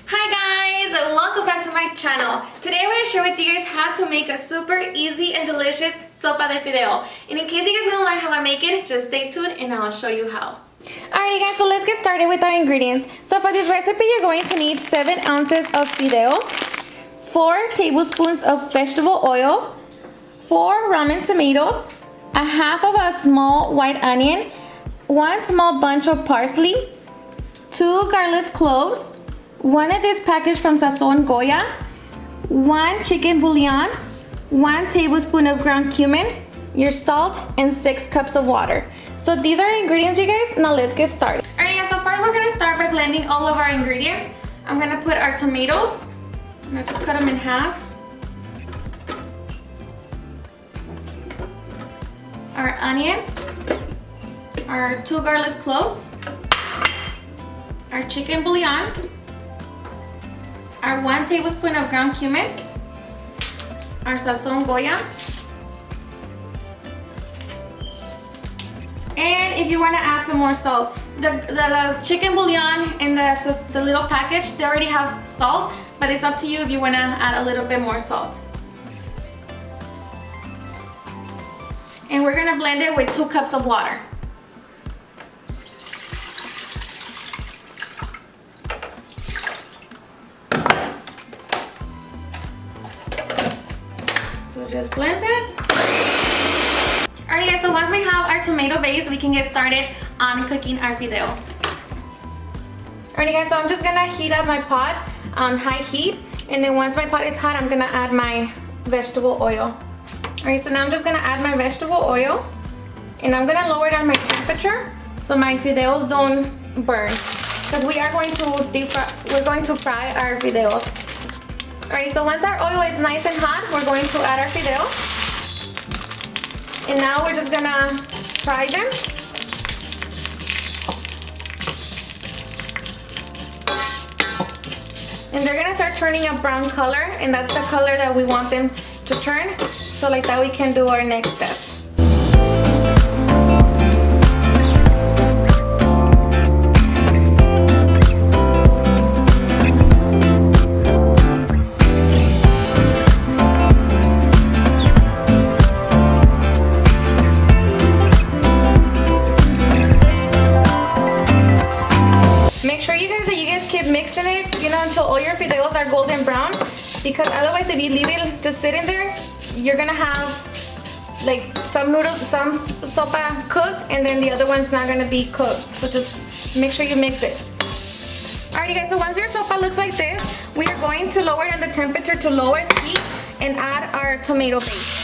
Hi guys, and welcome back to my channel. Today I'm going to share with you guys how to make a super easy and delicious sopa de fideo. And in case you guys want to learn how I make it, just stay tuned and I'll show you how. Alrighty guys, so let's get started with our ingredients. So for this recipe you're going to need 7 ounces of fideo, 4 tablespoons of vegetable oil, 4 ramen tomatoes, a half of a small white onion, 1 small bunch of parsley, 2 garlic cloves, 1 of this package from Sazón Goya, 1 chicken bouillon, 1 tablespoon of ground cumin, your salt, and 6 cups of water. So these are the ingredients, you guys. Now let's get started. Alright guys, so first we're going to start by blending all of our ingredients. I'm going to put our tomatoes. I'm going to just cut them in half. Our onion, our 2 garlic cloves, our chicken bouillon, our 1 tablespoon of ground cumin, our Sazón Goya, and if you want to add some more salt, the chicken bouillon and the little package, they already have salt, but it's up to you if you want to add a little bit more salt. And we're going to blend it with 2 cups of water. So just blend it. Alright guys, so once we have our tomato base, we can get started on cooking our fideo. Alright guys, so I'm just gonna heat up my pot on high heat, and then once my pot is hot, I'm gonna add my vegetable oil. Alright, so now I'm just gonna add my vegetable oil, and I'm gonna lower down my temperature so my fideos don't burn, because we are going to fry our fideos. Alright, so once our oil is nice and hot, we're going to add our fideo. And now we're just gonna fry them. And they're gonna start turning a brown color, and that's the color that we want them to turn. So like that we can do our next step. Until all your fideos are golden brown, because otherwise if you leave it just sitting there, you're gonna have like some noodles, some sopa cooked, and then the other one's not gonna be cooked. So just make sure you mix it. Alright guys, so once your sopa looks like this, we are going to lower down the temperature to lowest heat and add our tomato base.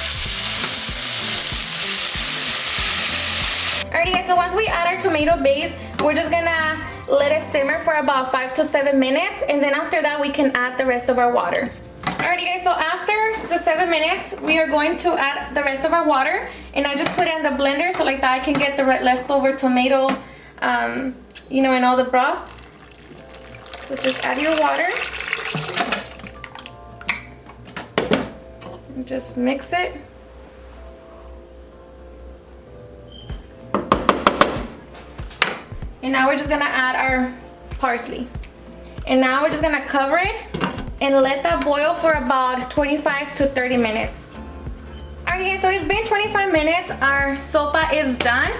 Alrighty guys, so once we add our tomato base, we're just gonna let it simmer for about 5 to 7 minutes, and then after that we can add the rest of our water. Alrighty guys, so after the 7 minutes, we are going to add the rest of our water, and I just put it in the blender so like that I can get the leftover tomato, you know, and all the broth. So just add your water. And just mix it. And now we're just gonna add our parsley. And now we're just gonna cover it and let that boil for about 25 to 30 minutes. Alright guys, so it's been 25 minutes. Our sopa is done.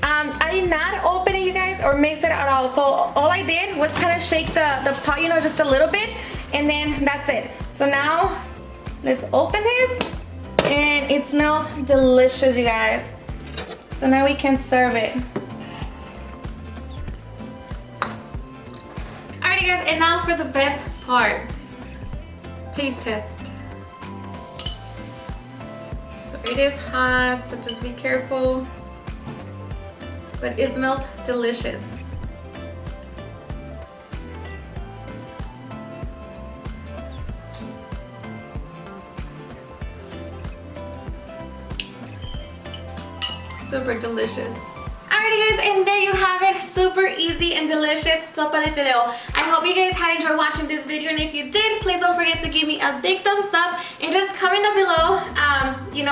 I did not open it, you guys, or mix it at all. So all I did was kind of shake the pot, you know, just a little bit, and then that's it. So now let's open this, and it smells delicious, you guys. So now we can serve it. Guys, and now for the best part, taste test. So it is hot, so just be careful, but it smells delicious. Super delicious. Alrighty guys, and there you have it, super easy and delicious sopa de fideo. I hope you guys had enjoyed watching this video, and if you did, please don't forget to give me a big thumbs up and just comment down below,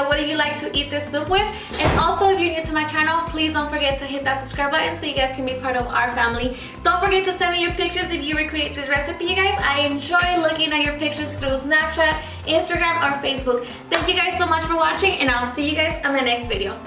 what do you like to eat this soup with? And also, if you're new to my channel, please don't forget to hit that subscribe button so you guys can be part of our family. Don't forget to send me your pictures if you recreate this recipe, you guys. I enjoy looking at your pictures through Snapchat, Instagram, or Facebook. Thank you guys so much for watching, and I'll see you guys on my next video.